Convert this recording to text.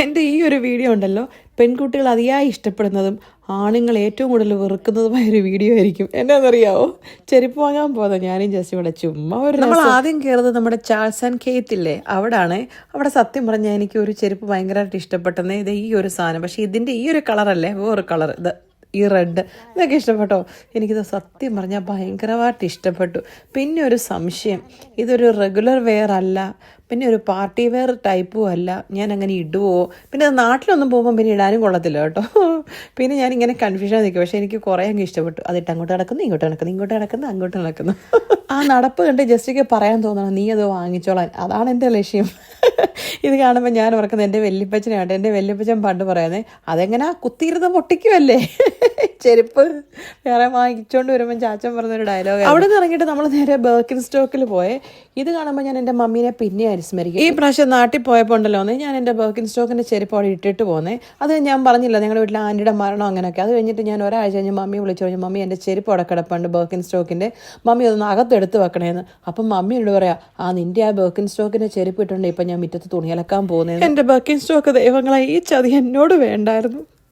എൻ്റെ ഈ ഒരു വീഡിയോ ഉണ്ടല്ലോ പെൺകുട്ടികൾ അതിയായി ഇഷ്ടപ്പെടുന്നതും ആണുങ്ങൾ ഏറ്റവും കൂടുതൽ വെറുക്കുന്നതുമായൊരു വീഡിയോ ആയിരിക്കും. എന്നാണെന്നറിയാവോ, ചെരുപ്പ് വാങ്ങാൻ പോകുന്നത് ഞാനും ജസ്റ്റ് ഇവിടെ ചുമ്മാ ഒരു നമ്മൾ ആദ്യം കയറുന്നത് നമ്മുടെ ചാൾസ് ആൻഡ് കേത്ത് ഇല്ലേ, അവിടാണ്. അവിടെ സത്യം പറഞ്ഞാൽ എനിക്ക് ഒരു ചെരുപ്പ് ഭയങ്കരമായിട്ട് ഇഷ്ടപ്പെട്ടെന്ന്. ഇത് ഈ ഒരു സാധനം, പക്ഷേ ഇതിൻ്റെ ഈ ഒരു കളറല്ലേ, വേറൊരു കളർ, ഇത് ഈ റെഡ്, ഇതൊക്കെ ഇഷ്ടപ്പെട്ടോ. എനിക്കിത് സത്യം പറഞ്ഞാൽ ഭയങ്കരമായിട്ട് ഇഷ്ടപ്പെട്ടു. പിന്നെ ഒരു സംശയം, ഇതൊരു റെഗുലർ വെയർ അല്ല, പിന്നെ ഒരു പാർട്ടി വെയർ ടൈപ്പും അല്ല. ഞാൻ അങ്ങനെ ഇടുവോ, പിന്നെ നാട്ടിലൊന്നും പോകുമ്പോൾ പിന്നെ ഇടാനും കൊള്ളത്തില്ല കേട്ടോ. പിന്നെ ഞാനിങ്ങനെ കൺഫ്യൂഷൻ നിൽക്കും. പക്ഷേ എനിക്ക് കുറേ അങ്ങ് ഇഷ്ടപ്പെട്ടു. അതിട്ട് അങ്ങോട്ട് നടക്കുന്നു, ഇങ്ങോട്ട് നടക്കുന്നു, ഇങ്ങോട്ട് നടക്കുന്നു, അങ്ങോട്ട് നടക്കുന്നു. ആ നടപ്പ് കണ്ട് ജസ്റ്റിക്ക് പറയാൻ തോന്നണം, നീ അത് വാങ്ങിച്ചോളാൻ. അതാണ് എൻ്റെ ലക്ഷ്യം. ഇത് കാണുമ്പോൾ ഞാൻ ഓർക്കുന്നത് എൻ്റെ വല്യപ്പച്ചനായിട്ട്. എൻ്റെ വല്യപ്പച്ചൻ പണ്ട് പറയുന്നത്, അതെങ്ങനെ കുത്തിയിരുന്ന് പൊട്ടിക്കുമല്ലേ ചെരുപ്പ്. വേറെ വാങ്ങിച്ചോണ്ട് വരുമ്പോൾ ചാച്ചൻ പറഞ്ഞൊരു ഡയലോഗ്. അവിടെ നിന്ന് ഇറങ്ങിയിട്ട് നമ്മൾ നേരെ ബർക്കിൻ സ്റ്റോക്കിൽ പോയേ. ഇത് കാണുമ്പോൾ ഞാൻ എൻ്റെ മമ്മീനെ പിന്നെ അനുസ്മരിക്കും. ഈ പ്രാവശ്യം നാട്ടിൽ പോയപ്പോൾ ഉണ്ടല്ലോ ഞാൻ എൻ്റെ ബർക്കിൻ സ്റ്റോക്കിൻ്റെ ചെരുപ്പ് അവിടെ ഇട്ടിട്ട് പോകുന്നത്. അത് ഞാൻ പറഞ്ഞില്ല, ഞങ്ങളുടെ വീട്ടിൽ ആൻറ്റിയുടെ മരണം അങ്ങനെയൊക്കെ. അത് കഴിഞ്ഞിട്ട് ഞാൻ ഒരാഴ്ച കഴിഞ്ഞ് മമ്മി വിളിച്ചു പറഞ്ഞു, മമ്മി എൻ്റെ ചെരുപ്പ് അവിടെ കിടപ്പുണ്ട് ബർക്കിൻ സ്റ്റോക്കിൻ്റെ, മമ്മി അതൊന്ന് അകത്തെടുത്ത് വെക്കണേന്ന്. അപ്പം മമ്മി എന്നോട് പറയാം, നിൻ്റെ ആ ബർക്കിൻ സ്റ്റോക്കിൻ്റെ ചെരുപ്പ് ഇട്ടുണ്ട് ഇപ്പം ഞാൻ മുറ്റത്ത് തുണി അലക്കാൻ പോകുന്നത്. എൻ്റെ ബർക്കിൻ സ്റ്റോക്ക് ദൈവങ്ങളെ, ഈ ചതി എന്നോട് വേണ്ടായിരുന്നു.